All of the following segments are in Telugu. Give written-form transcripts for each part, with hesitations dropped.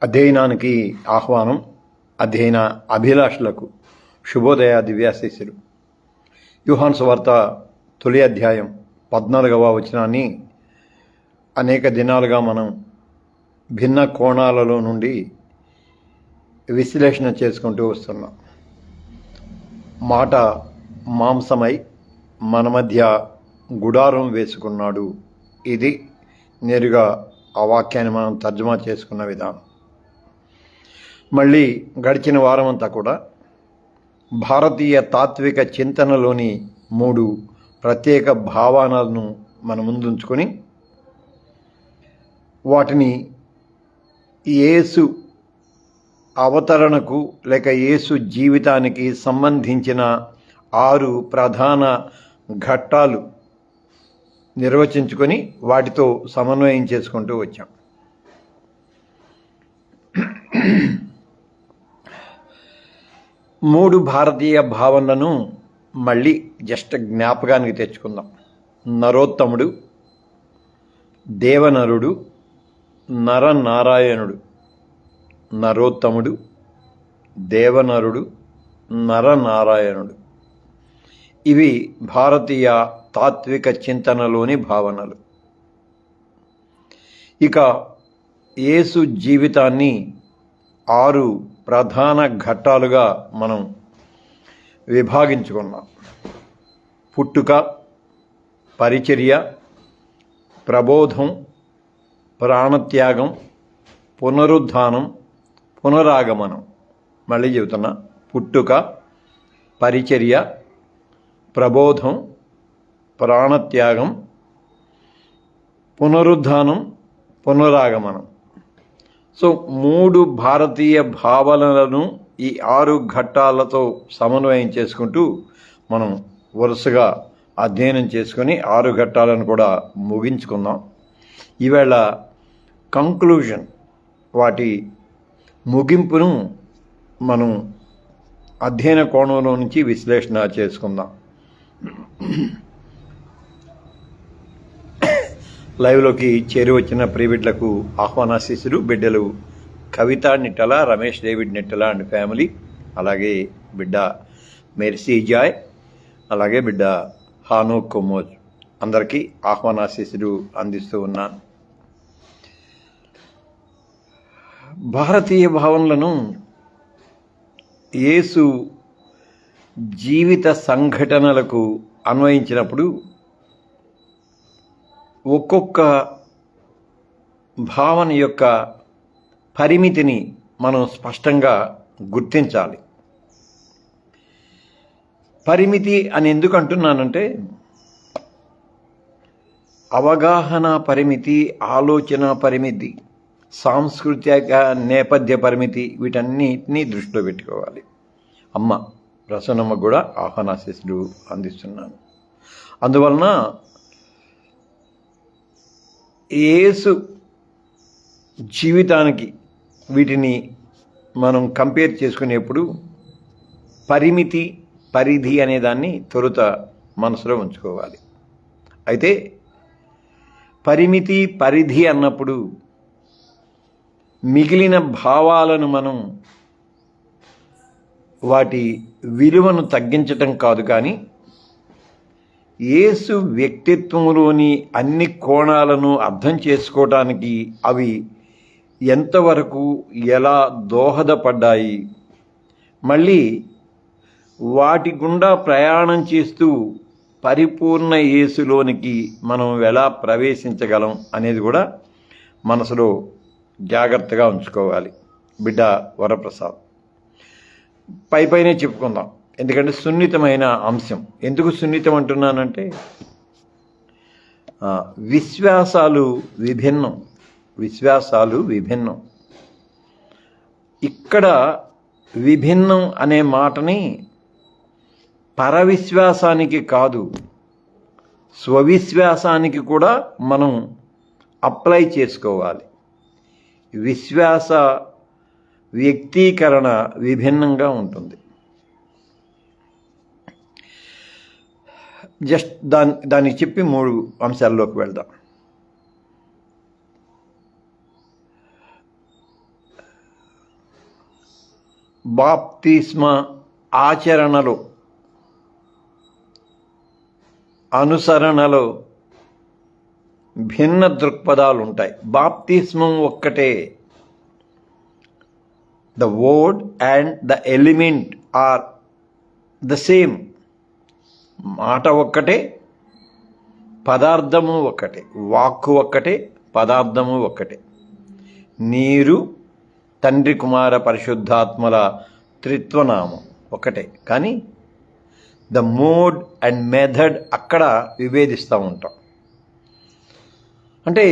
అధ్యయనానికి ఆహ్వానం. అధ్యయన అభిలాషులకు శుభోదయ దివ్యాశీస్సులు. యోహాను సువార్త తొలి అధ్యాయం 14వ వచనాన్ని అనేక దినాలుగా మనం భిన్న కోణాలలో నుండి విశ్లేషణ చేసుకుంటూ వస్తున్నాం. మాట మాంసమై మన మధ్య గుడారం వేసుకున్నాడు. ఇది నేరుగా ఆ వాక్యాన్ని మనం తర్జుమా చేసుకున్న విధానం. మళ్ళీ గడిచిన వారమంతా కూడా భారతీయ తాత్విక చింతనలోని 3 ప్రత్యేక భావనలను మన ముందుంచుకొని వాటిని యేసు అవతరణకు లేక యేసు జీవితానికి సంబంధించిన 6 ప్రధాన ఘట్టాలు నిర్వచించుకొని వాటితో సమన్వయం చేసుకుంటూ వచ్చాం. మూడు భారతీయ భావనలను మళ్ళీ జస్ట్ జ్ఞాపకానికి తెచ్చుకుందాం. నరోత్తముడు, దేవనరుడు, నరనారాయణుడు. నరోత్తముడు, దేవనరుడు, నరనారాయణుడు. ఇవి భారతీయ తాత్విక చింతనలోని భావనలు. ఇక యేసు జీవితాన్ని 6 ప్రధాన ఘట్టాలుగా మనం విభాగించుకున్నాం. పుట్టుక, పరిచర్య, ప్రబోధం, ప్రాణత్యాగం, పునరుద్ధానం, పునరాగమనం. మళ్ళీ చెబుతున్నా: పుట్టుక, పరిచర్య, ప్రబోధం, ప్రాణత్యాగం, పునరుద్ధానం, పునరాగమనం. సో 3 భారతీయ భావనలను ఈ 6 ఘట్టాలతో సమన్వయం చేసుకుంటూ మనం వరుసగా అధ్యయనం చేసుకొని 6 ఘట్టాలను కూడా ముగించుకుందాం. ఈవేళ కంక్లూజన్, వాటి ముగింపును మనం అధ్యయన కోణంలో నుంచి విశ్లేషణ చేసుకుందాం. లైవ్లోకి చేరి వచ్చిన ప్రియబిడ్లకు ఆహ్వానాశీస్సులు. బిడ్డలు కవిత Nittala, Ramesh David Nittala and family, అలాగే బిడ్డ మెర్సీ జాయ్, అలాగే బిడ్డ హాను కొమోజ్, అందరికీ ఆహ్వానాశీస్సులు అందిస్తూ ఉన్నాను. భారతీయ భావనలను యేసు జీవిత సంఘటనలకు అన్వయించినప్పుడు ఒక్కొక్క భావన యొక్క పరిమితిని మనం స్పష్టంగా గుర్తించాలి. పరిమితి అని ఎందుకు అంటున్నానంటే, అవగాహన పరిమితి, ఆలోచన పరిమితి, సాంస్కృతిక నేపథ్య పరిమితి, వీటన్నిటినీ దృష్టిలో పెట్టుకోవాలి. అమ్మ ప్రసన్నమ్మ కూడా ఆహ్వానాశీస్సులు అందిస్తున్నాను. అందువలన యేసు జీవితానికి వీటిని మనం కంపేర్ చేసుకునేప్పుడు పరిమితి, పరిధి అనేదాన్ని తొలుత మనసులో ఉంచుకోవాలి. అయితే పరిమితి, పరిధి అన్నప్పుడు మిగిలిన భావాలను మనం వాటి విలువను తగ్గించటం కాదు, కానీ యేసు వ్యక్తిత్వంలోని అన్ని కోణాలను అర్థం చేసుకోవటానికి అవి ఎంతవరకు ఎలా దోహదపడ్డాయి, మళ్ళీ వాటి గుండా ప్రయాణం చేస్తూ పరిపూర్ణ యేసులోనికి మనం ఎలా ప్రవేశించగలం అనేది కూడా మనసులో జాగ్రత్తగా ఉంచుకోవాలి. బిడ్డ వరప్రసాద్ పైనే చెప్పుకుందాం, ఎందుకంటే సున్నితమైన అంశం. ఎందుకు సున్నితం అంటున్నానంటే, విశ్వాసాలు విభిన్నం. ఇక్కడ విభిన్నం అనే మాటని పరవిశ్వాసానికి కాదు, స్వవిశ్వాసానికి కూడా మనం అప్లై చేసుకోవాలి. విశ్వాస వ్యక్తీకరణ విభిన్నంగా ఉంటుంది. జస్ట్ దాన్ని చెప్పి 3 అంశాల్లోకి వెళ్దాం. బాప్తిస్మ ఆచరణలో, అనుసరణలో భిన్న దృక్పథాలు ఉంటాయి. బాప్తిస్మం ఒక్కటే, the word and the element are the same. మాట ఒక్కటే, పదార్థము ఒక్కటే, వాక్కు ఒక్కటే, పదార్థము ఒక్కటే. నీరు తండ్రి కుమార పరిశుద్ధాత్మల త్రిత్వనామం ఒకటే, కానీ ద మోడ్ అండ్ మెథడ్ అక్కడ విభేదిస్తూ ఉంటాం. అంటే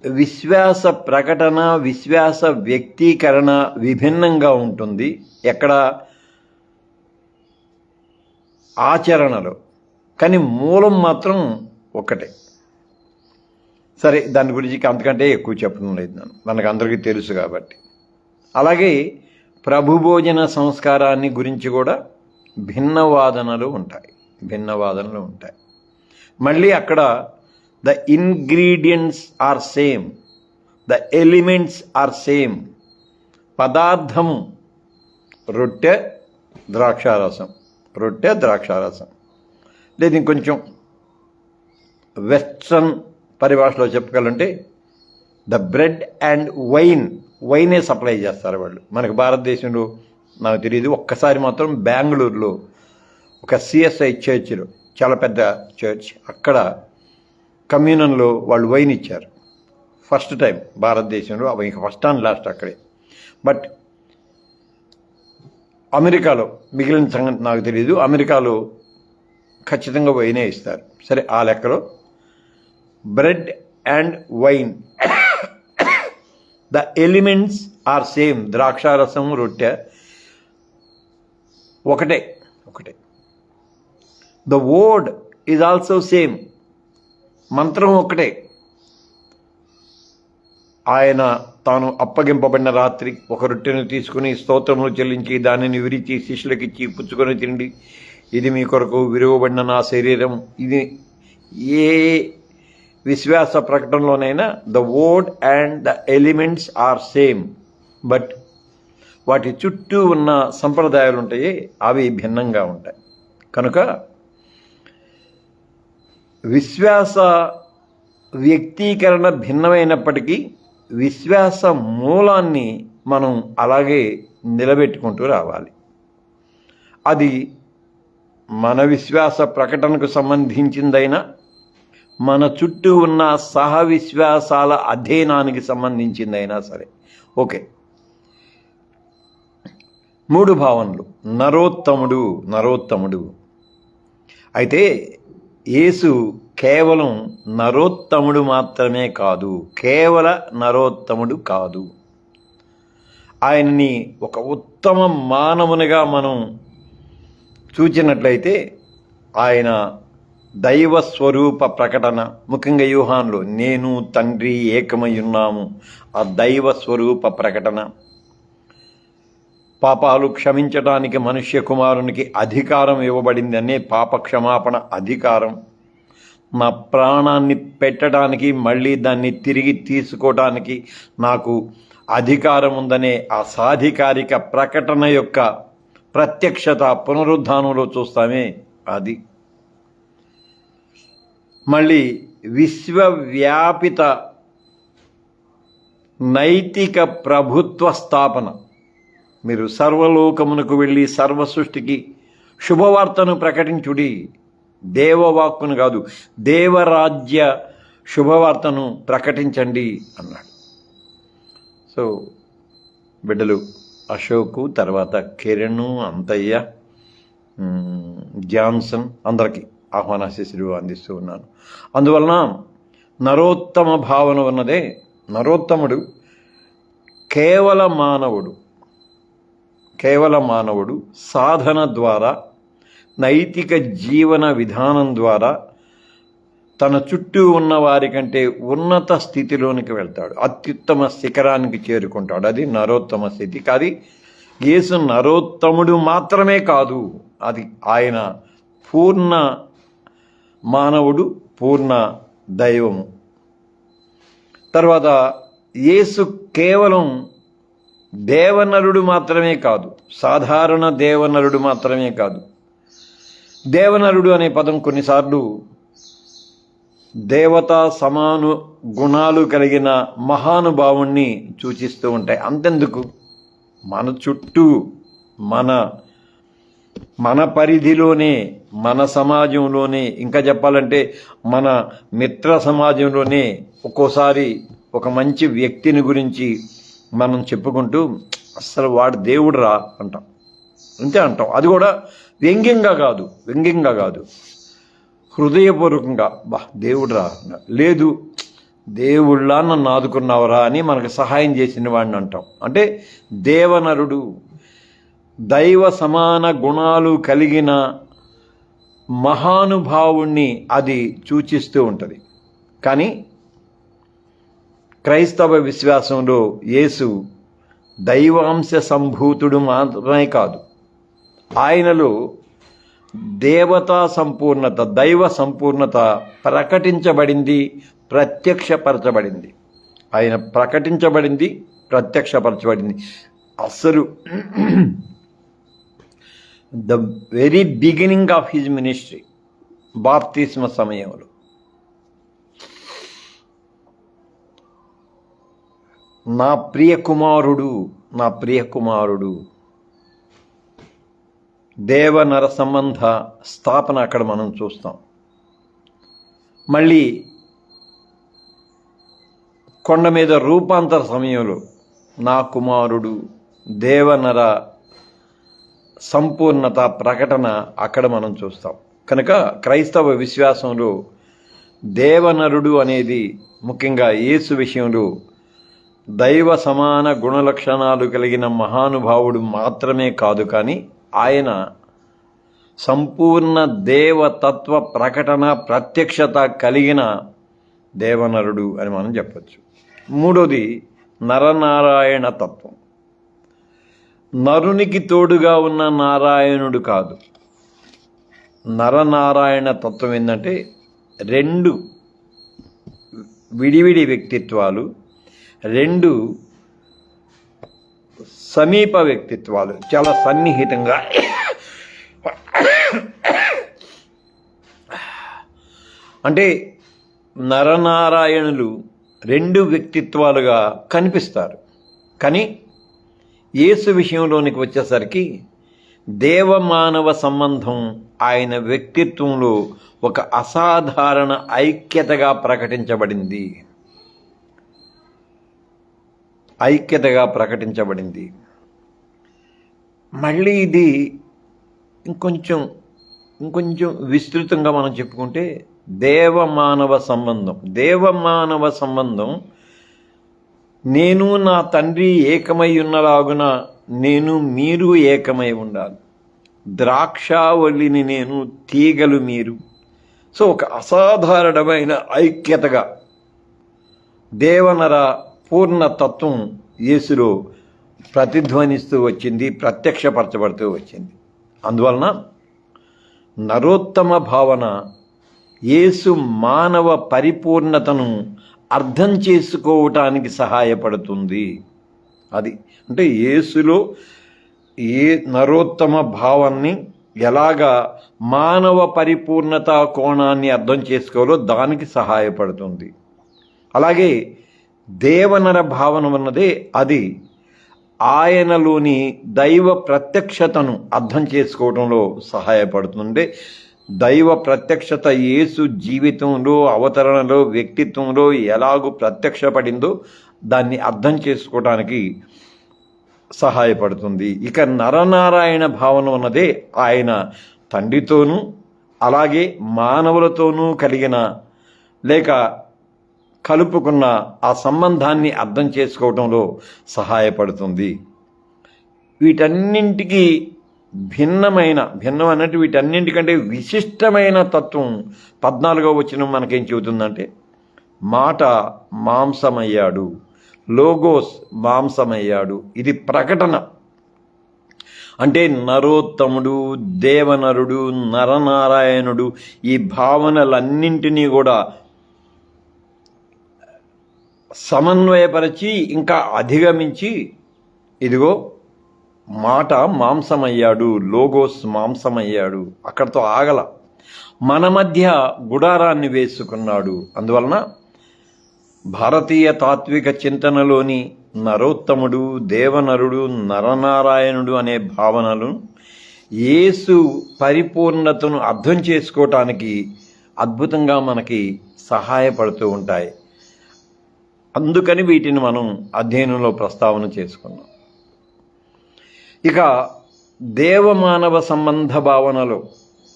విశ్వాస ప్రకటన, విశ్వాస వ్యక్తీకరణ విభిన్నంగా ఉంటుంది. ఎక్కడ ఆచరణలో, కానీ మూలం మాత్రం ఒకటే. సరే, దాని గురించి అంతకంటే ఎక్కువ చెప్పడం లేదు, మనకు అందరికీ తెలుసు కాబట్టి. అలాగే ప్రభు భోజన సంస్కారాన్ని గురించి కూడా భిన్నవాదనలు ఉంటాయి. మళ్ళీ అక్కడ the ingredients are same, the elements are same. పదార్థము రొట్టె ద్రాక్షారసం, లేదు ఇంకొంచెం వెస్ట్రన్ పరిభాషలో చెప్పగలంటే ద బ్రెడ్ అండ్ వైనే సప్లై చేస్తారు వాళ్ళు. మనకు భారతదేశంలో నాకు తెలియదు, ఒక్కసారి మాత్రం బెంగళూరులో ఒక సిఎస్ఐ చర్చ్లో, చాలా పెద్ద చర్చ్, అక్కడ కమ్యూనన్లో వాళ్ళు వైన్ ఇచ్చారు. ఫస్ట్ టైం భారతదేశంలో, అవి ఇంకా ఫస్ట్ అండ్ లాస్ట్ అక్కడే. బట్ అమెరికాలో, మిగిలిన సంగతి నాకు తెలియదు, అమెరికాలో ఖచ్చితంగా వైనే ఇస్తారు. సరే, ఆ లెక్కలో bread and wine, the elements are same. ద్రాక్షారసం, రొట్టె ఒకటే. The word is also same. మంత్రం ఒకటే. ఆయన తాను అప్పగింపబడిన రాత్రి ఒక రొట్టెను తీసుకుని స్తోత్రములు చెల్లించి దానిని విరిచి శిష్యులకిచ్చి, పుచ్చుకొని తిండి, ఇది మీ కొరకు విరువబడిన నా శరీరం. ఇది ఏ విశ్వాస ప్రకటనలోనైనా the word and the elements are same, but వాటి చుట్టూ ఉన్న సంప్రదాయాలు ఉంటాయి, అవి భిన్నంగా ఉంటాయి. కనుక విశ్వాస వ్యక్తీకరణ భిన్నమైనప్పటికీ విశ్వాస మూలాన్ని మనం అలాగే నిలబెట్టుకుంటూ రావాలి. అది మన విశ్వాస ప్రకటనకు సంబంధించిందైనా, మన చుట్టూ ఉన్న సహ విశ్వాసాల అధ్యయనానికి సంబంధించిందైనా సరే. ఓకే, 3 భావనలు. నరోత్తముడు. అయితే యేసు కేవలం నరోత్తముడు మాత్రమే కాదు, కేవల నరోత్తముడు కాదు. ఆయన్ని ఒక ఉత్తమ మానవునిగా మనం చూచినట్లయితే ఆయన దైవ స్వరూప ప్రకటన, ముఖ్యంగా యోహానులో నేను తండ్రి ఏకమై ఉన్నాము, ఆ దైవ స్వరూప ప్రకటన. పాపాలు క్షమించడానికి మనుష్య కుమారునికి అధికారం ఇవ్వబడింది అనే పాప క్షమాపణ అధికారం. నా ప్రాణాన్ని పెట్టడానికి, మళ్ళీ దాన్ని తిరిగి తీసుకోవడానికి నాకు అధికారం ఉందనే ఆ సాధికారిక ప్రకటన యొక్క ప్రత్యక్షత పునరుద్ధానంలో చూస్తామే అది. మళ్ళీ విశ్వవ్యాపిత నైతిక ప్రభుత్వ స్థాపన. మీరు సర్వలోకమునకు వెళ్ళి సర్వ సృష్టికి శుభవార్తను ప్రకటించుడి. దేవవాక్కును కాదు, దేవరాజ్య శుభవార్తను ప్రకటించండి అన్నాడు. సో బిడ్డలు అశోకు, తర్వాత కిరణ్, అంతయ్య, జాన్సన్ అందరికీ ఆహ్వానాశీస్సులు అందిస్తూ ఉన్నాను. అందువలన నరోత్తమ భావన ఉన్నదే. నరోత్తముడు కేవల మానవుడు సాధన ద్వారా, నైతిక జీవన విధానం ద్వారా తన చుట్టూ ఉన్న వారి కంటే ఉన్నత స్థితిలోనికి వెళ్తాడు, అత్యుత్తమ శిఖరానికి చేరుకుంటాడు. అది నరోత్తమ స్థితి. కాదు, యేసు నరోత్తముడు మాత్రమే కాదు, అది ఆయన పూర్ణ మానవుడు, పూర్ణ దైవము. తర్వాత యేసు కేవలం దేవనరుడు మాత్రమే కాదు, సాధారణ దేవనరుడు మాత్రమే కాదు. దేవనరుడు అనే పదం కొన్నిసార్లు దేవతా సమాను గుణాలు కలిగిన మహానుభావుణ్ణి సూచిస్తూ ఉంటాయి. అంతెందుకు, మన చుట్టూ మన పరిధిలోనే, మన సమాజంలోనే, ఇంకా చెప్పాలంటే మన మిత్ర సమాజంలోనే ఒక్కోసారి ఒక మంచి వ్యక్తిని గురించి మనం చెప్పుకుంటూ అసలు వాడు దేవుడు రా అంటాం, అంతే అంటాం. అది కూడా వ్యంగ్యంగా కాదు, హృదయపూర్వకంగా, బా దేవుడు రా, లేదు దేవుళ్ళ నన్ను ఆదుకున్నావురా అని మనకు సహాయం చేసిన వాడిని అంటాం. అంటే దేవనరుడు, దైవ సమాన గుణాలు కలిగిన మహానుభావుణ్ణి అది సూచిస్తూ ఉంటుంది. కానీ క్రైస్తవ విశ్వాసంలో యేసు దైవాంశ సంభూతుడు మాత్రమే కాదు, ఆయనలో దేవతా సంపూర్ణత, దైవ సంపూర్ణత ప్రకటించబడింది, ప్రత్యక్షపరచబడింది. ఆయన ప్రకటించబడింది, ప్రత్యక్షపరచబడింది. అసలు the very beginning of his ministry, బాప్తిస్మ సమయంలో నా ప్రియ కుమారుడు దేవనర సంబంధ స్థాపన అక్కడ మనం చూస్తాం. మళ్ళీ కొండ మీద రూపాంతర సమయంలో నా కుమారుడు దేవనర సంపూర్ణత ప్రకటన అక్కడ మనం చూస్తాం. కనుక క్రైస్తవ విశ్వాసంలో దేవనరుడు అనేది ముఖ్యంగా యేసు విషయంలో దైవ సమాన గుణలక్షణాలు కలిగిన మహానుభావుడు మాత్రమే కాదు, కానీ ఆయన సంపూర్ణ దేవతత్వ ప్రకటన, ప్రత్యక్షత కలిగిన దేవనరుడు అని మనం చెప్పచ్చు. మూడోది నరనారాయణ తత్వం. నరునికి తోడుగా ఉన్న నారాయణుడు కాదు. నరనారాయణ తత్వం ఏంటంటే రెండు విడివిడి వ్యక్తిత్వాలు, రెండు సమీప వ్యక్తిత్వాలు, చాలా సన్నిహితంగా అంటే నరనారాయణులు రెండు వ్యక్తిత్వాలుగా కనిపిస్తారు. కానీ యేసు విషయంలోనికి వచ్చేసరికి దేవమానవ సంబంధం ఆయన వ్యక్తిత్వంలో ఒక అసాధారణ ఐక్యతగా ప్రకటించబడింది. మళ్ళీ ఇది ఇంకొంచెం విస్తృతంగా మనం చెప్పుకుంటే దేవమానవ సంబంధం నేను నా తండ్రి ఏకమై ఉన్నలాగున మీరు ఏకమై ఉండాలి. ద్రాక్షావల్లిని నేను, తీగలు మీరు. సో ఒక అసాధారణమైన ఐక్యతగా దేవనర పూర్ణతత్వం యేసులో ప్రతిధ్వనిస్తూ వచ్చింది, ప్రత్యక్షపరచబడుతూ వచ్చింది. అందువలన నరోత్తమ భావన యేసు మానవ పరిపూర్ణతను అర్థం చేసుకోవటానికి సహాయపడుతుంది. అది అంటే యేసులో ఏ నరోత్తమ భావాన్ని ఎలాగా మానవ పరిపూర్ణత కోణాన్ని అర్థం చేసుకోవాలో దానికి సహాయపడుతుంది. అలాగే దేవనర భావన ఉన్నదే అది ఆయనలోని దైవ ప్రత్యక్షతను అర్థం చేసుకోవడంలో సహాయపడుతుంది. దైవ ప్రత్యక్షత యేసు జీవితంలో, అవతరణలో, వ్యక్తిత్వంలో ఎలాగూ ప్రత్యక్షపడిందో దాన్ని అర్థం చేసుకోవడానికి సహాయపడుతుంది. ఇక నరనారాయణ భావన ఉన్నదే ఆయన తండ్రితోనూ అలాగే మానవులతోనూ కలిగిన లేక కలుపుకున్న ఆ సంబంధాన్ని అర్థం చేసుకోవడంలో సహాయపడుతుంది. వీటన్నింటికి భిన్నం అన్నట్టు వీటన్నింటికంటే విశిష్టమైన తత్వం 14వ వచనం మనకేం చెబుతుందంటే మాట మాంసమయ్యాడు, లోగోస్ మాంసమయ్యాడు. ఇది ప్రకటన. అంటే నరోత్తముడు, దేవనరుడు, నరనారాయణుడు ఈ భావనలన్నింటినీ కూడా సమన్వయపరిచి ఇంకా అధిగమించి ఇదిగో మాట మాంసమయ్యాడు, లోగోస్ మాంసమయ్యాడు, అక్కడితో ఆగల, మన మధ్య గుడారాన్ని వేసుకున్నాడు. అందువలన భారతీయ తాత్విక చింతనలోని నరోత్తముడు, దేవనరుడు, నరనారాయణుడు అనే భావనలు యేసు పరిపూర్ణతను అర్థం చేసుకోవటానికి అద్భుతంగా మనకి సహాయపడుతూ ఉంటాయి. అందుకని వీటిని మనం అధ్యయనంలో ప్రస్తావన చేసుకున్నాం. ఇక దేవమానవ సంబంధ భావనలో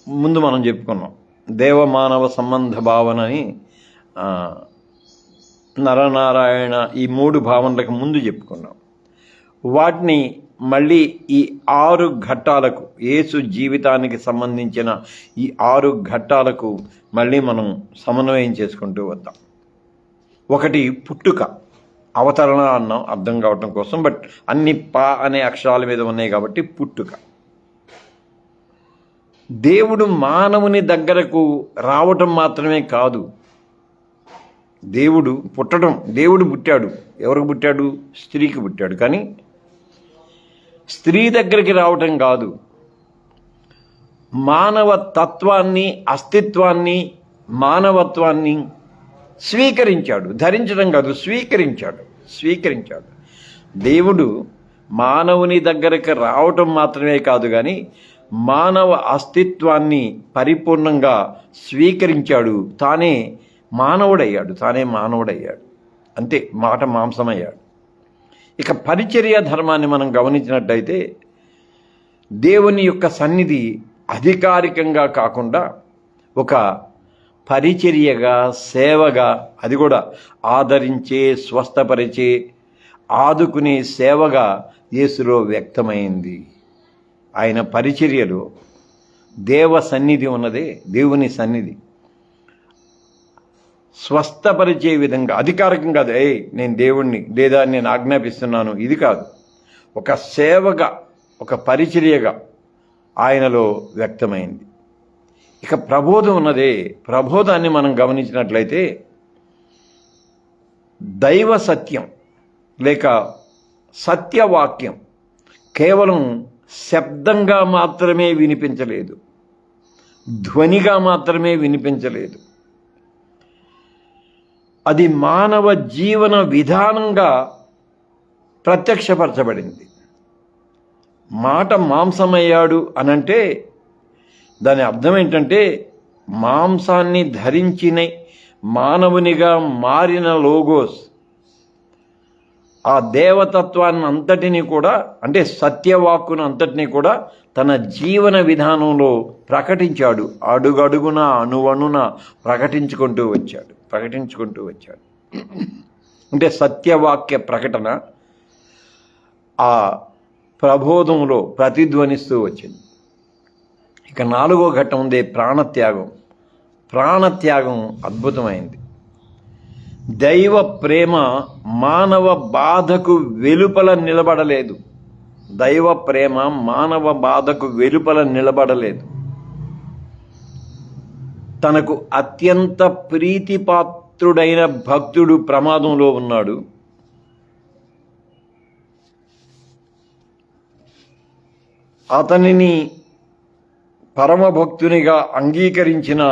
ముందు మనం చెప్పుకున్నాం. దేవమానవ సంబంధ భావనని నరనారాయణ ఈ 3 భావనలకు ముందు చెప్పుకున్నాం. వాటిని మళ్ళీ ఈ 6 ఘట్టాలకు, యేసు జీవితానికి సంబంధించిన ఈ 6 ఘట్టాలకు మళ్ళీ మనం సమన్వయం చేసుకుంటూ వద్దాం. ఒకటి పుట్టుక, అవతరణ అన్నాం అర్థం కావటం కోసం, బట్ అన్ని పా అనే అక్షరాల మీద ఉన్నాయి కాబట్టి పుట్టుక. దేవుడు మానవుని దగ్గరకు రావటం మాత్రమే కాదు, దేవుడు పుట్టడం, దేవుడు పుట్టాడు. ఎవరికి పుట్టాడు? స్త్రీకి పుట్టాడు. కానీ స్త్రీ దగ్గరికి రావటం కాదు, మానవ తత్వాన్ని, అస్తిత్వాన్ని, మానవత్వాన్ని స్వీకరించాడు. ధరించడం కాదు, స్వీకరించాడు. దేవుడు మానవుని దగ్గరకు రావటం మాత్రమే కాదు, కానీ మానవ అస్తిత్వాన్ని పరిపూర్ణంగా స్వీకరించాడు. తానే మానవుడయ్యాడు. అంతే, మాట మాంసమయ్యాడు. ఇక పరిచర్య ధర్మాన్ని మనం గమనించినట్టయితే దేవుని యొక్క సన్నిధి అధికారికంగా కాకుండా ఒక పరిచర్యగా, సేవగా, అది కూడా ఆదరించే, స్వస్థపరిచే, ఆదుకునే సేవగా యేసులో వ్యక్తమైంది. ఆయన పరిచర్యలో దేవ సన్నిధి ఉన్నదే, దేవుని సన్నిధి స్వస్థపరిచే విధంగా, అధికారికం కాదు, నేను దేవుణ్ణి లేదా నేను ఆజ్ఞాపిస్తున్నాను, ఇది కాదు. ఒక సేవగా, ఒక పరిచర్యగా ఆయనలో వ్యక్తమైంది. ఇక ప్రబోధం ఉన్నదే, ప్రబోధాన్ని మనం గమనించినట్లయితే దైవ సత్యం లేక సత్యవాక్యం కేవలం శబ్దంగా మాత్రమే వినిపించలేదు, ధ్వనిగా మాత్రమే వినిపించలేదు. అది మానవ జీవన విధానంగా ప్రత్యక్షపరచబడింది. మాట మాంసమయ్యాడు అనంటే దాని అర్థం ఏంటంటే మాంసాన్ని ధరించిన మానవునిగా మారిన లోగోస్ ఆ దేవతత్వాన్ని అంతటినీ కూడా, అంటే సత్యవాక్కును అంతటినీ కూడా తన జీవన విధానంలో ప్రకటించాడు. అడుగడుగున, అణువణున ప్రకటించుకుంటూ వచ్చాడు. అంటే సత్యవాక్య ప్రకటన ఆ ప్రబోధంలో ప్రతిధ్వనిస్తూ వచ్చింది. ఇక 4వ ఘట్టం ఉంది ప్రాణత్యాగం. ప్రాణత్యాగం అద్భుతమైంది. దైవ ప్రేమ మానవ బాధకు వెలుపల నిలబడలేదు. దైవ ప్రేమ మానవ బాధకు వెలుపల నిలబడలేదు. తనకు అత్యంత ప్రీతిపాత్రుడైన భక్తుడు ప్రమాదంలో ఉన్నాడు. అతనిని పరమభక్తునిగా అంగీకరించిన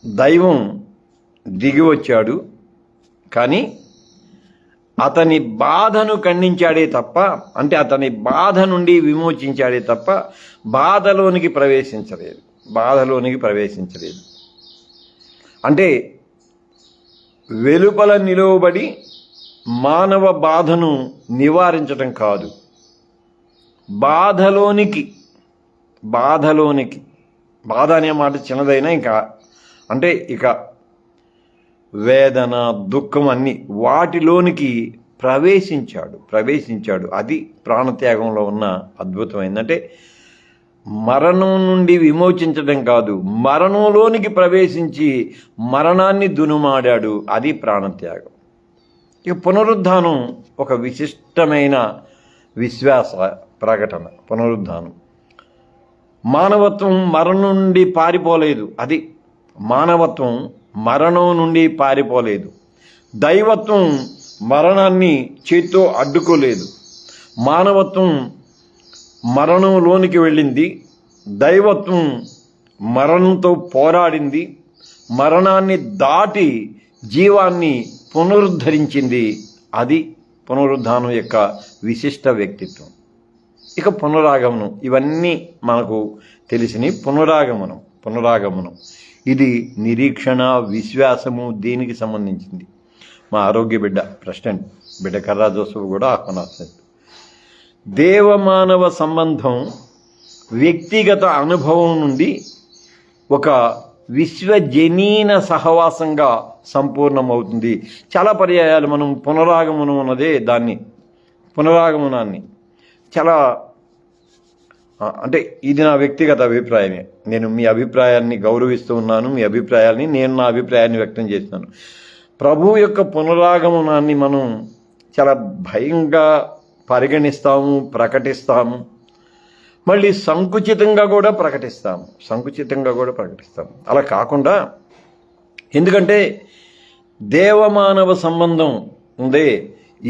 దైవం దిగివచ్చాడు. కానీ అతని బాధను ఖండించాడే తప్ప, అంటే అతని బాధ నుండి విమోచించాడే తప్ప బాధలోనికి ప్రవేశించలేదు. అంటే వెలుపల నిలువబడి మానవ బాధను నివారించటం కాదు, బాధలోనికి, బాధ అనే మాట చిన్నదైనా ఇంకా అంటే ఇక వేదన, దుఃఖం అన్నీ వాటిలోనికి ప్రవేశించాడు. అది ప్రాణత్యాగంలో ఉన్న అద్భుతమైందంటే మరణం నుండి విమోచించడం కాదు, మరణంలోనికి ప్రవేశించి మరణాన్ని దునుమాడాడు. అది ప్రాణత్యాగం. ఇక పునరుద్ధానం ఒక విశిష్టమైన విశ్వాస ప్రకటన. పునరుద్ధానం మానవత్వం మరణం నుండి పారిపోలేదు. అది మానవత్వం మరణం నుండి పారిపోలేదు. దైవత్వం మరణాన్ని చేత్తో అడ్డుకోలేదు. మానవత్వం మరణంలోనికి వెళ్ళింది, దైవత్వం మరణంతో పోరాడింది, మరణాన్ని దాటి జీవాన్ని పునరుద్ధరించింది. అది పునరుద్ధానం యొక్క విశిష్ట వ్యక్తిత్వం. ఇక పునరాగమనం, ఇవన్నీ మనకు తెలిసినవి. పునరాగమనం ఇది నిరీక్షణ, విశ్వాసము, దీనికి సంబంధించింది. మా ఆరోగ్య బిడ్డ ప్రెసిడెంట్ బిడ్డ కర్రా జోసెఫ్ కూడా ఆహ్వానిస్తారు. దేవమానవ సంబంధం వ్యక్తిగత అనుభవం నుండి ఒక విశ్వజనీన సహవాసంగా సంపూర్ణమవుతుంది. చాలా పర్యాయాలు మనం పునరాగమనం అన్నదే పునరాగమనాన్ని చాలా అంటే ఇది నా వ్యక్తిగత అభిప్రాయమే. నేను మీ అభిప్రాయాన్ని గౌరవిస్తూ ఉన్నాను. మీ అభిప్రాయాన్ని, నేను నా అభిప్రాయాన్ని వ్యక్తం చేస్తున్నాను. ప్రభు యొక్క పునరాగమనాన్ని మనం చాలా భయంగా పరిగణిస్తాము, ప్రకటిస్తాము, మళ్ళీ సంకుచితంగా కూడా ప్రకటిస్తాము. అలా కాకుండా, ఎందుకంటే దేవమానవ సంబంధం ఉందే,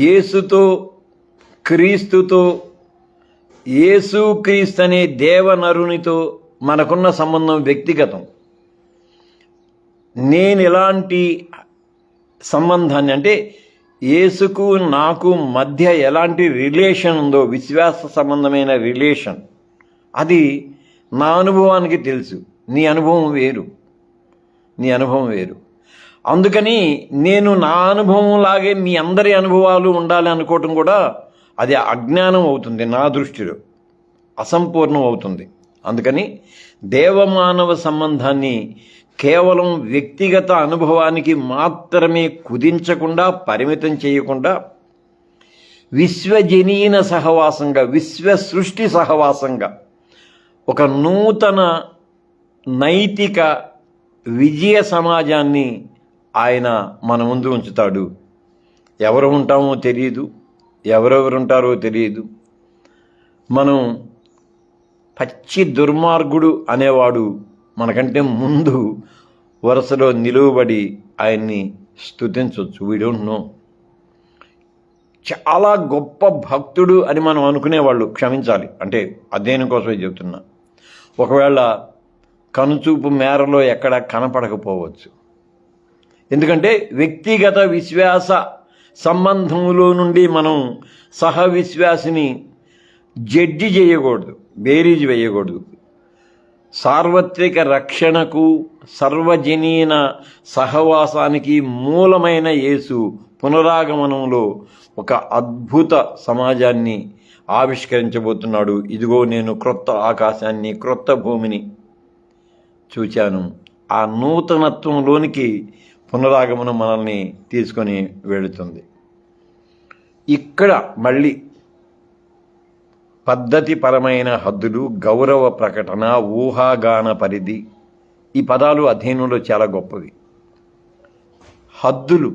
యేసుతో, క్రీస్తుతో, యేసు క్రీస్తు అనే దేవనరునితో మనకున్న సంబంధం వ్యక్తిగతం. నేను ఎలాంటి సంబంధాన్ని, అంటే యేసుకు నాకు మధ్య ఎలాంటి రిలేషన్ ఉందో, విశ్వాస సంబంధమైన రిలేషన్, అది నా అనుభవానికి తెలుసు. నీ అనుభవం వేరు. అందుకని నేను నా అనుభవం లాగే మీ అందరి అనుభవాలు ఉండాలి అనుకోవటం కూడా అది అజ్ఞానం అవుతుంది, నా దృష్టిలో అసంపూర్ణం అవుతుంది. అందుకని దేవమానవ సంబంధాన్ని కేవలం వ్యక్తిగత అనుభవానికి మాత్రమే కుదించకుండా, పరిమితం చేయకుండా, విశ్వజనీన సహవాసంగా, విశ్వ సృష్టి సహవాసంగా, ఒక నూతన నైతిక విజయ సమాజాన్ని ఆయన మన ముందు ఉంచుతాడు. ఎవరు ఉంటామో తెలియదు, ఎవరెవరు ఉంటారో తెలియదు. మనం పచ్చి దుర్మార్గుడు అనేవాడు మనకంటే ముందు వరుసలో నిలువబడి ఆయన్ని స్తుతించవచ్చు. We don't know. చాలా గొప్ప భక్తుడు అని మనం అనుకునేవాళ్ళు క్షమించాలి, అంటే అధ్యయనం కోసమే చెబుతున్నా. ఒకవేళ కనుచూపు మేరలో ఎక్కడ కనపడకపోవచ్చు. ఎందుకంటే వ్యక్తిగత విశ్వాస సంబంధంలో నుండి మనం సహ విశ్వాసిని జడ్జి చేయకూడదు, బేరీజు వేయకూడదు. సార్వత్రిక రక్షణకు, సర్వజనీన సహవాసానికి మూలమైన యేసు పునరాగమనంలో ఒక అద్భుత సమాజాన్ని ఆవిష్కరించబోతున్నాడు. ఇదిగో నేను క్రొత్త ఆకాశాన్ని, క్రొత్త భూమిని చూచాను. ఆ నూతనత్వంలోనికి పునరాగమనం మనల్ని తీసుకొని వెళుతుంది. ఇక్కడ మళ్ళీ పద్ధతిపరమైన హద్దులు, గౌరవ ప్రకటన, ఊహాగాన పరిధి, ఈ పదాలు అధ్యయనంలో చాలా గొప్పవి. హద్దులు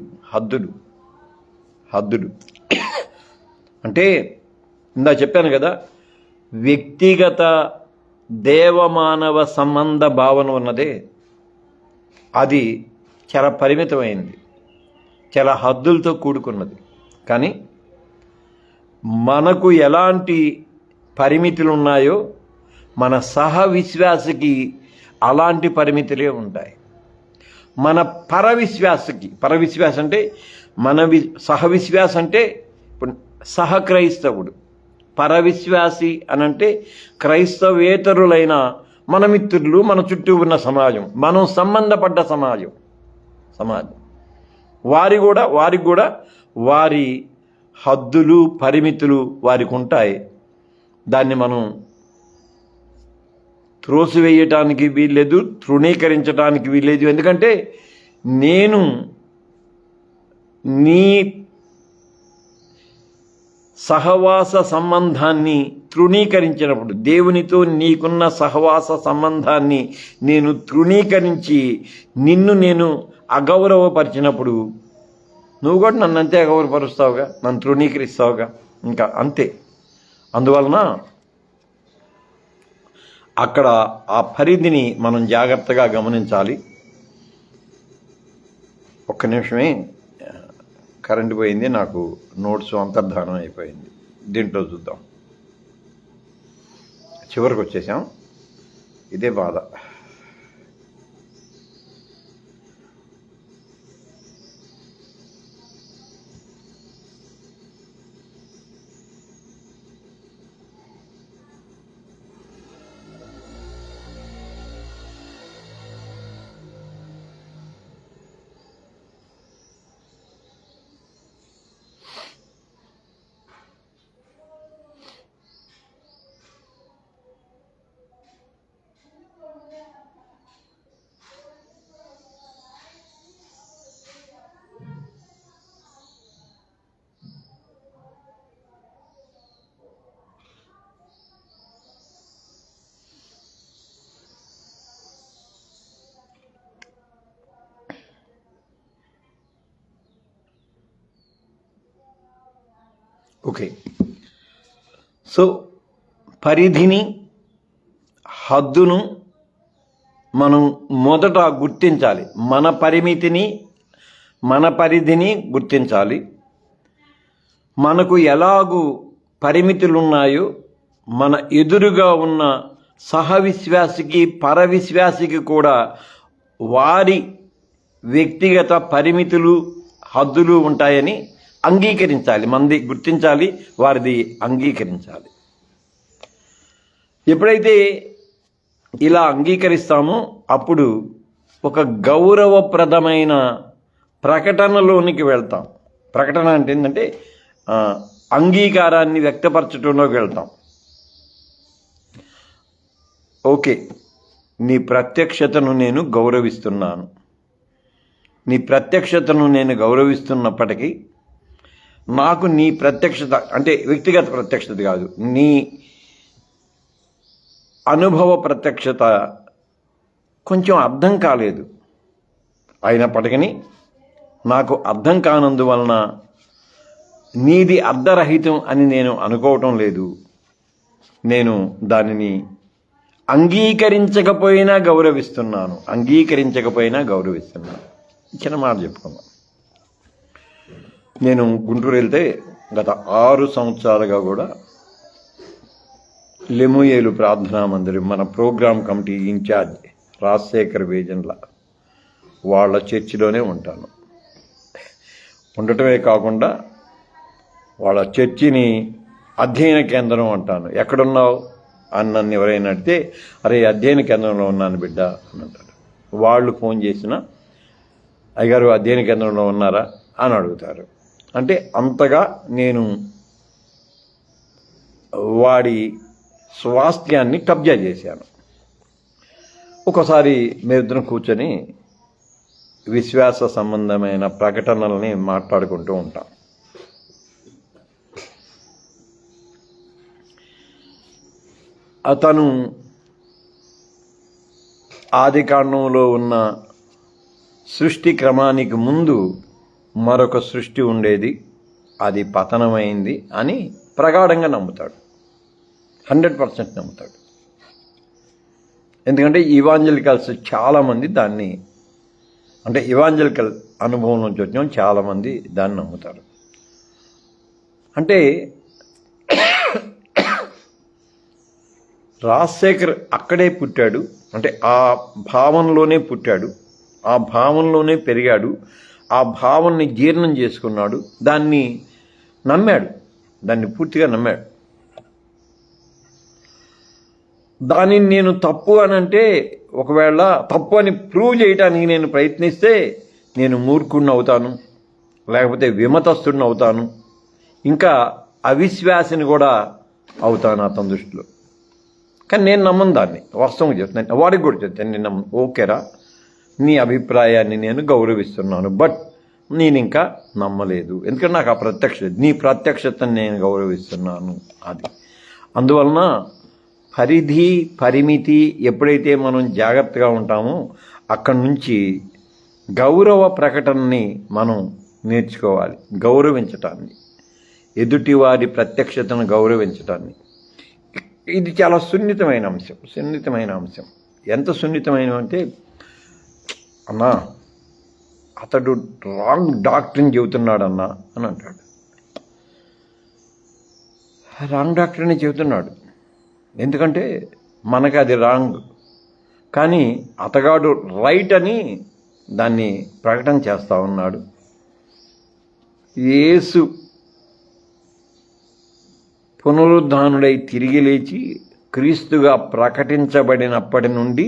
అంటే ఇందా చెప్పాను కదా, వ్యక్తిగత దేవమానవ సంబంధ భావన ఉన్నదే, అది చాలా పరిమితమైంది, చాలా హద్దులతో కూడుకున్నది. కానీ మనకు ఎలాంటి పరిమితులు ఉన్నాయో మన సహ విశ్వాసకి అలాంటి పరిమితులే ఉంటాయి. మన పరవిశ్వాస అంటే సహ విశ్వాస అంటే ఇప్పుడు సహక్రైస్తవుడు, పరవిశ్వాసి అనంటే క్రైస్తవేతరులైన మన మిత్రులు, మన చుట్టూ ఉన్న సమాజం, మనం సంబంధపడ్డ సమాజం వారికి కూడా వారి హద్దులు, పరిమితులు వారికి ఉంటాయి. దాన్ని మనం త్రోసివేయటానికి వీల్లేదు, తృణీకరించడానికి వీల్లేదు. ఎందుకంటే నేను నీ సహవాస సంబంధాన్ని తృణీకరించినప్పుడు, దేవునితో నీకున్న సహవాస సంబంధాన్ని నేను తృణీకరించి నిన్ను నేను అగౌరవపరిచినప్పుడు నువ్వు కూడా నన్ను అంతే అగౌరవపరుస్తావుగా, నన్ను తృణీకరిస్తావుగా, ఇంకా అంతే. అందువలన అక్కడ ఆ పరిధిని మనం జాగ్రత్తగా గమనించాలి. ఒక్క నిమిషమే, కరెంటు పోయింది, నాకు నోట్స్ అంతర్ధానం అయిపోయింది. దీంట్లో చూద్దాం. చివరికి వచ్చేసాం. ఇదే బాధ. ఓకే, సో పరిధిని, హద్దును మనం మొదట గుర్తించాలి. మన పరిమితిని, మన పరిధిని గుర్తించాలి. మనకు ఎలాగూ పరిమితులు ఉన్నాయో మన ఎదురుగా ఉన్న సహవిశ్వాసికి, పరవిశ్వాసికి కూడా వారి వ్యక్తిగత పరిమితులు, హద్దులు ఉంటాయని అంగీకరించాలి. మనది గుర్తించాలి, వారిది అంగీకరించాలి. ఎప్పుడైతే ఇలా అంగీకరిస్తామో అప్పుడు ఒక గౌరవప్రదమైన ప్రకటనలోనికి వెళ్తాం. ప్రకటన అంటే ఏంటంటే అంగీకారాన్ని వ్యక్తపరచడంలోకి వెళ్తాం. ఓకే, నీ ప్రత్యక్షతను నేను గౌరవిస్తున్నాను. నీ ప్రత్యక్షతను నేను గౌరవిస్తున్నప్పటికీ నాకు నీ ప్రత్యక్షత అంటే వ్యక్తిగత ప్రత్యక్షత కాదు, నీ అనుభవ ప్రత్యక్షత కొంచెం అర్థం కాలేదు. అయినప్పటికీ నాకు అర్థం కానందువలన నీది అర్ధరహితం అని నేను అనుకోవటం లేదు. నేను దానిని అంగీకరించకపోయినా గౌరవిస్తున్నాను. చిన్న మాట చెప్పుకున్నాను. నేను గుంటూరు వెళ్తే గత 6 సంవత్సరాలుగా కూడా లెముయేలు ప్రార్థనా మందిరం మన ప్రోగ్రామ్ కమిటీ ఇన్ఛార్జ్ రాజశేఖర్ వేజన్ల వాళ్ళ చర్చిలోనే ఉంటాను. ఉండటమే కాకుండా వాళ్ళ చర్చిని అధ్యయన కేంద్రం అంటాను. ఎక్కడున్నావు అని నన్ను ఎవరైనా అడిగితే, అరే అధ్యయన కేంద్రంలో ఉన్నాను బిడ్డ అని అంటారు. వాళ్ళు ఫోన్ చేసిన, అయ్యగారు అధ్యయన కేంద్రంలో ఉన్నారా అని అడుగుతారు. అంటే అంతగా నేను వాడి స్వాస్థ్యాన్ని కబ్జా చేశాను. ఒకసారి మేమిద్దరం కూర్చొని విశ్వాస సంబంధమైన ప్రకటనల్ని మాట్లాడుకుంటూ ఉంటాం. అతను ఆదికాండంలో ఉన్న సృష్టి క్రమానికి ముందు మరొక సృష్టి ఉండేది, అది పతనమైంది అని ప్రగాఢంగా నమ్ముతాడు. 100% నమ్ముతాడు. ఎందుకంటే ఇవాంజలికల్స్ చాలామంది దాన్ని, అంటే ఇవాంజలికల్ అనుభవం నుంచి వచ్చిన చాలామంది దాన్ని నమ్ముతారు. అంటే రాజశేఖర్ అక్కడే పుట్టాడు, అంటే ఆ భావంలోనే పుట్టాడు, ఆ భావంలోనే పెరిగాడు, ఆ భావాన్ని జీర్ణం చేసుకున్నాడు, దాన్ని నమ్మాడు, దాన్ని పూర్తిగా నమ్మాడు. దానిని నేను తప్పు అని అంటే, ఒకవేళ తప్పు అని ప్రూవ్ చేయడానికి నేను ప్రయత్నిస్తే నేను మూర్ఖుడిని అవుతాను, లేకపోతే విమతస్థుడిని అవుతాను, ఇంకా అవిశ్వాసిని కూడా అవుతాను అతని దృష్టిలో. కానీ నేను నమ్మను దాన్ని. వాస్తవంగా చెప్తాను, వాడికి కూడా చెప్తాను, నేను నమ్మను. ఓకేరా, నీ అభిప్రాయాన్ని నేను గౌరవిస్తున్నాను, బట్ నేను ఇంకా నమ్మలేదు. ఎందుకంటే నాకు ఆ ప్రత్యక్షత, నీ ప్రత్యక్షతను నేను గౌరవిస్తున్నాను. అది అందువలన పరిధి, పరిమితి ఎప్పుడైతే మనం జాగ్రత్తగా ఉంటామో అక్కడి నుంచి గౌరవ ప్రకటనని మనం నేర్చుకోవాలి. గౌరవించటాన్ని, ఎదుటివారి ప్రత్యక్షతను గౌరవించటాన్ని. ఇది చాలా సున్నితమైన అంశం. ఎంత సున్నితమైన అంటే, అన్నా అతడు రాంగ్ డాక్టరీని చెబుతున్నాడన్నా అని అంటాడు. రాంగ్ డాక్టర్ని చెబుతున్నాడు. ఎందుకంటే మనకు అది రాంగ్, కానీ అతగాడు రైట్ అని దాన్ని ప్రకటన చేస్తూ ఉన్నాడు. యేసు పునరుద్ధానుడై తిరిగి లేచి క్రీస్తుగా ప్రకటించబడినప్పటి నుండి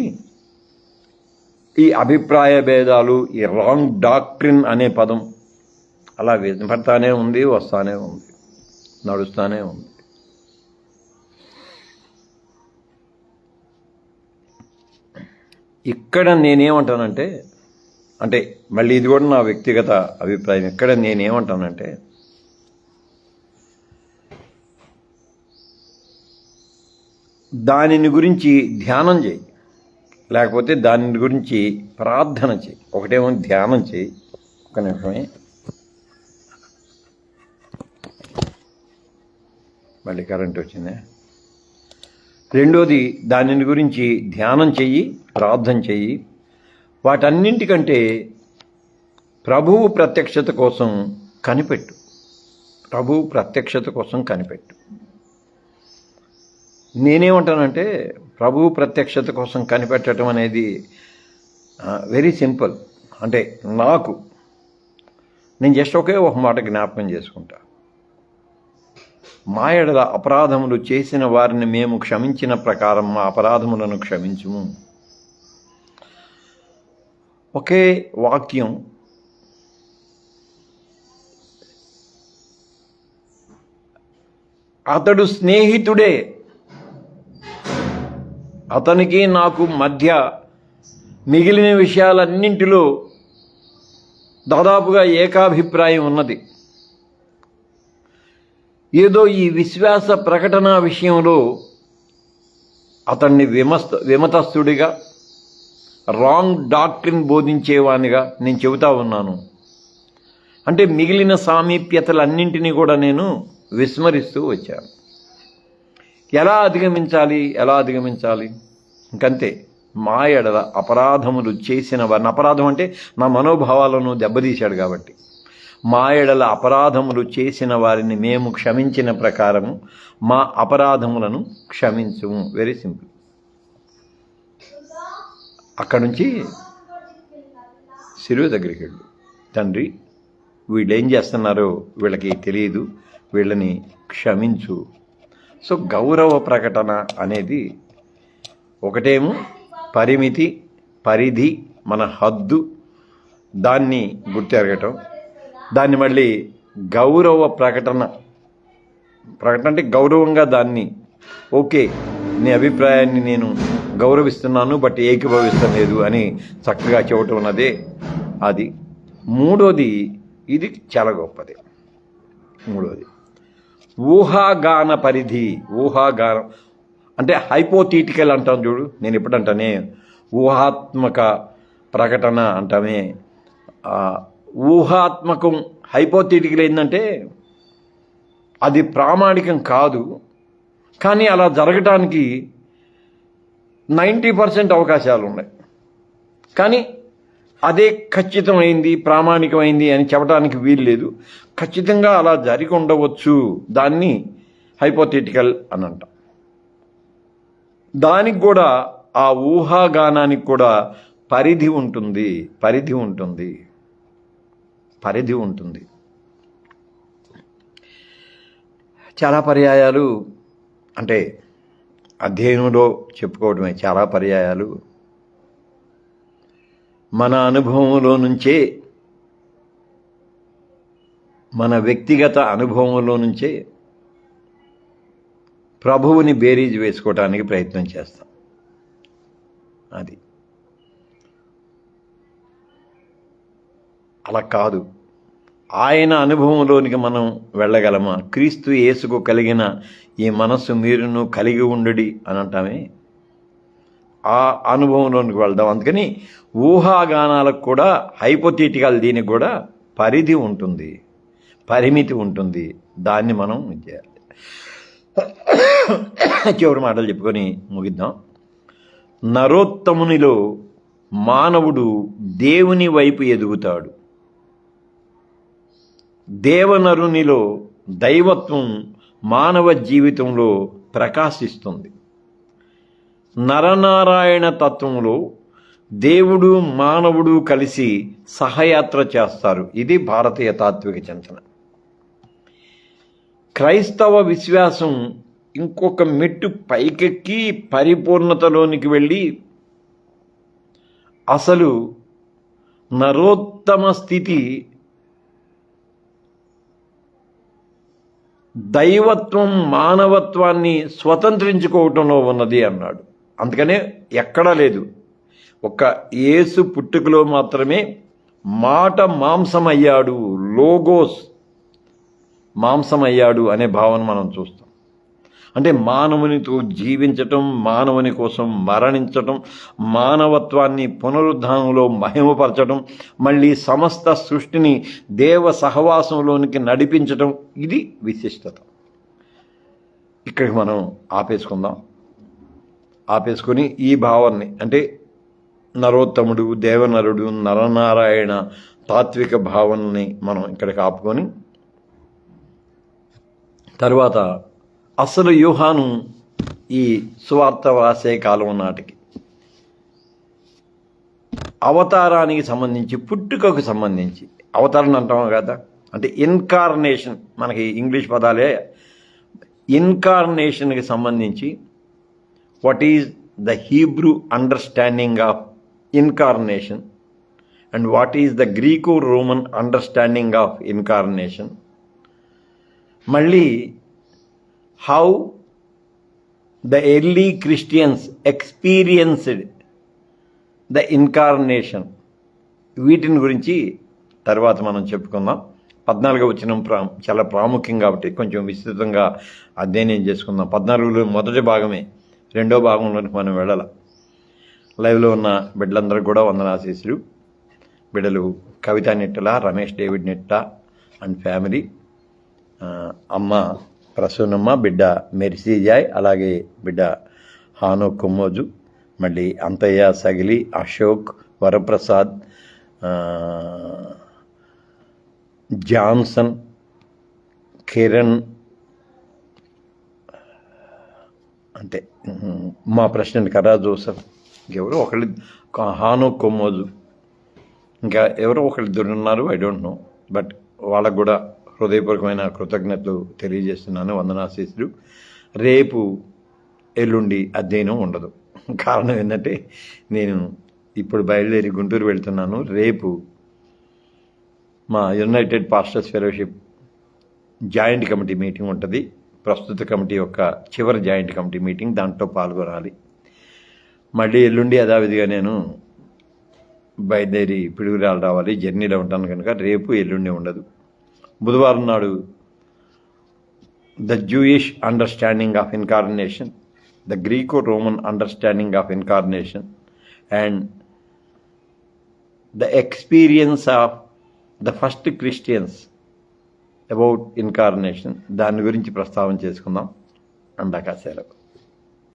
ఈ అభిప్రాయ భేదాలు, ఈ రాంగ్ డాక్ట్రిన్ అనే పదం అలా వినపడతానే ఉంది, వస్తానే ఉంది, నడుస్తూనే ఉంది. ఇక్కడ నేనేమంటానంటే, అంటే మళ్ళీ ఇది కూడా నా వ్యక్తిగత అభిప్రాయం, ఇక్కడ నేనేమంటానంటే దానిని గురించి ధ్యానం చేయి, లేకపోతే దాని గురించి ప్రార్థన చేయి. ఒకటేమో ధ్యానం చేయి, ఒక నిమిషమే, మళ్ళీ కరెంట్ వచ్చిందే. రెండోది, దానిని గురించి ధ్యానం చెయ్యి, ప్రార్థన చెయ్యి. వాటన్నింటికంటే ప్రభువు ప్రత్యక్షత కోసం కనిపెట్టు. ప్రభువు ప్రత్యక్షత కోసం కనిపెట్టు. నేనేమంటానంటే ప్రభువు ప్రత్యక్షత కోసం కనిపెట్టడం అనేది వెరీ సింపుల్. అంటే నేను జస్ట్ ఒక మాట జ్ఞాపకం చేసుకుంటా. మా ఎడల అపరాధములు చేసిన వారిని మేము క్షమించిన ప్రకారం మా అపరాధములను క్షమించుము. ఒకే వాక్యం అతడు స్నేహితుడే, అతనికి నాకు మధ్య మిగిలిన విషయాలన్నింటిలో దాదాపుగా ఏకాభిప్రాయం ఉన్నది. ఏదో ఈ విశ్వాస ప్రకటన విషయంలో అతన్ని విమతస్థుడిగా, రాంగ్ డాక్ట్రిన్ బోధించేవానిగా నేను చెబుతా ఉన్నాను. అంటే మిగిలిన సామీప్యతలన్నింటినీ కూడా నేను విస్మరిస్తూ వచ్చాను. ఎలా అధిగమించాలి? ఇంకంతే. మా ఎడల అపరాధములు చేసిన వారిని, అపరాధం అంటే నా మనోభావాలను దెబ్బతీశాడు కాబట్టి, మా ఎడల అపరాధములు చేసిన వారిని మేము క్షమించిన ప్రకారము మా అపరాధములను క్షమించుము. Very simple. అక్కడి నుంచి శిలువ దగ్గరికి వెళ్ళు. తండ్రి, వీళ్ళు ఏం చేస్తున్నారో వీళ్ళకి తెలియదు, వీళ్ళని క్షమించు. సో గౌరవ ప్రకటన అనేది ఒకటేమో పరిమితి, పరిధి, మన హద్దు, దాన్ని గుర్తెరగటం. దాన్ని మళ్ళీ గౌరవ ప్రకటన అంటే గౌరవంగా దాన్ని, ఓకే నీ అభిప్రాయాన్ని నేను గౌరవిస్తున్నాను బట్ ఏకీభవిస్తలేదు అని చక్కగా చెప్పటం ఉన్నదే అది. మూడోది, ఇది చాలా గొప్పది. మూడోది ఊహాగాన పరిధి. ఊహాగానం అంటే హైపోథీటికల్ అంటాం చూడు, నేను ఎప్పుడంటానే ఊహాత్మక ప్రకటన అంటామే. ఊహాత్మకం, హైపోథీటికల్ ఏంటంటే అది ప్రామాణికం కాదు, కానీ అలా జరగటానికి 90% అవకాశాలు ఉన్నాయి. కానీ అదే ఖచ్చితమైంది, ప్రామాణికమైంది అని చెప్పడానికి వీలు లేదు. ఖచ్చితంగా అలా జరిగి ఉండవచ్చు, దాన్ని హైపోథెటికల్ అని అంటాం. దానికి కూడా, ఆ ఊహాగానానికి కూడా పరిధి ఉంటుంది. చాలా పర్యాయాలు, అంటే అధ్యయనంలో చెప్పుకోవడమే, చాలా పర్యాయాలు మన అనుభవంలో నుంచే, మన వ్యక్తిగత అనుభవంలో నుంచే ప్రభువుని బేరీజ్ వేసుకోవటానికి ప్రయత్నం చేస్తాం. అది అలా కాదు. ఆయన అనుభవంలోనికి మనం వెళ్ళగలమా? క్రీస్తు యేసుకు కలిగిన ఈ మనస్సు మీరును కలిగి ఉండుడి అని అంటామే, ఆ అనుభవంలోనికి వెళ్దాం. అందుకని ఊహాగానాలకు కూడా, హైపోథెటికల్, దీనికి కూడా పరిధి ఉంటుంది, పరిమితి ఉంటుంది. దాన్ని మనం చేయాలి. చివరి మాటలు చెప్పుకొని ముగిద్దాం. నరోత్తమునిలో మానవుడు దేవుని వైపు ఎదుగుతాడు, దేవనరునిలో దైవత్వం మానవ జీవితంలో ప్రకాశిస్తుంది. నరనారాయణ తత్వంలో దేవుడు మానవుడు కలిసి సహయాత్ర చేస్తారు. ఇది భారతీయ తాత్విక చింతన. క్రైస్తవ విశ్వాసం ఇంకొక మెట్టు పైకెక్కి పరిపూర్ణతలోనికి వెళ్ళి అసలు నరోత్తమ స్థితి దైవత్వం మానవత్వాన్ని స్వతంత్రించుకోవటంలో ఉన్నది అన్నాడు. అందుకనే ఎక్కడా లేదు, ఒక్క యేసు పుట్టుకలో మాత్రమే మాట మాంసమయ్యాడు, లోగోస్ మాంసమయ్యాడు అనే భావన మనం చూస్తాం. అంటే మానవునితో జీవించటం, మానవుని కోసం మరణించటం, మానవత్వాన్ని పునరుద్ధానంలో మహిమపరచటం, మళ్ళీ సమస్త సృష్టిని దేవ సహవాసంలోనికి నడిపించటం, ఇది విశిష్టత. ఇక్కడికి మనం ఆపేసుకొని ఈ భావాన్ని, అంటే నరోత్తముడు, దేవనరుడు, నరనారాయణ తాత్విక భావనని మనం ఇక్కడికి ఆపుకొని తర్వాత అసలు యోహాను ఈ సువార్త రాసే కాలం నాటికి అవతారానికి సంబంధించి, పుట్టుకకు సంబంధించి, అవతారం అంటాం కదా, అంటే ఇన్కార్నేషన్, మనకి ఇంగ్లీష్ పదాలే, ఇన్కార్నేషన్కి సంబంధించి what is the Hebrew understanding of incarnation and what is the Greco-Roman understanding of incarnation. Mali, how the early Christians experienced the incarnation. వీటిని గురించి తర్వాత మనం చెప్పుకుందాం. 14వ వచనం చాలా ప్రాముఖ్యం కాబట్టి కొంచెం విస్తృతంగా అధ్యయనం చేసుకుందాం. 14లో మొదటి భాగమే, రెండో భాగంలోనికి మనం వెళ్ళాలి. లైవ్లో ఉన్న బిడ్డలందరికీ కూడా వందనాశీస్సులు. బిడ్డలు కవిత Nittala, Ramesh David నిట్ట and family, అమ్మ ప్రసూనమ్మ, బిడ్డ మెర్సీ జాయ్, అలాగే బిడ్డ హానో కొమ్మోజు, మళ్ళీ అంతయ్య సగిలి, అశోక్, వరప్రసాద్, జాన్సన్, కిరణ్, అంటే మా ప్రెసిడెంట్ కరా జోసెఫ్, ఇంకెవరో ఒకళ్ళు, హానో కొమ్మోజు, ఇంకా ఎవరో ఒకళ్ళిద్దరు ఉన్నారు, ఐ డోంట్ నో, బట్ వాళ్ళకు కూడా హృదయపూర్వకమైన కృతజ్ఞతలు తెలియజేస్తున్నాను. వందనాశీస్సులు. రేపు ఎల్లుండి అధ్యయనం ఉండదు. కారణం ఏంటంటే నేను ఇప్పుడు బయలుదేరి గుంటూరు వెళ్తున్నాను. రేపు మా United pastors fellowship joint committee meeting ఉంటుంది. ప్రస్తుత కమిటీ యొక్క చివరి జాయింట్ కమిటీ మీటింగ్, దాంట్లో పాల్గొనాలి. మళ్ళీ ఎల్లుండి యథావిధిగా నేను బయలుదేరి పిడుగురాలు రావాలి, జర్నీలో ఉంటాను కనుక రేపు ఎల్లుండి ఉండదు. బుధవారం నాడు the Jewish understanding of incarnation, the Greco-Roman understanding of incarnation and the experience of the first Christians about incarnation, దాని గురించి ప్రస్తావన చేసుకుందాం. అందాక సెలవు.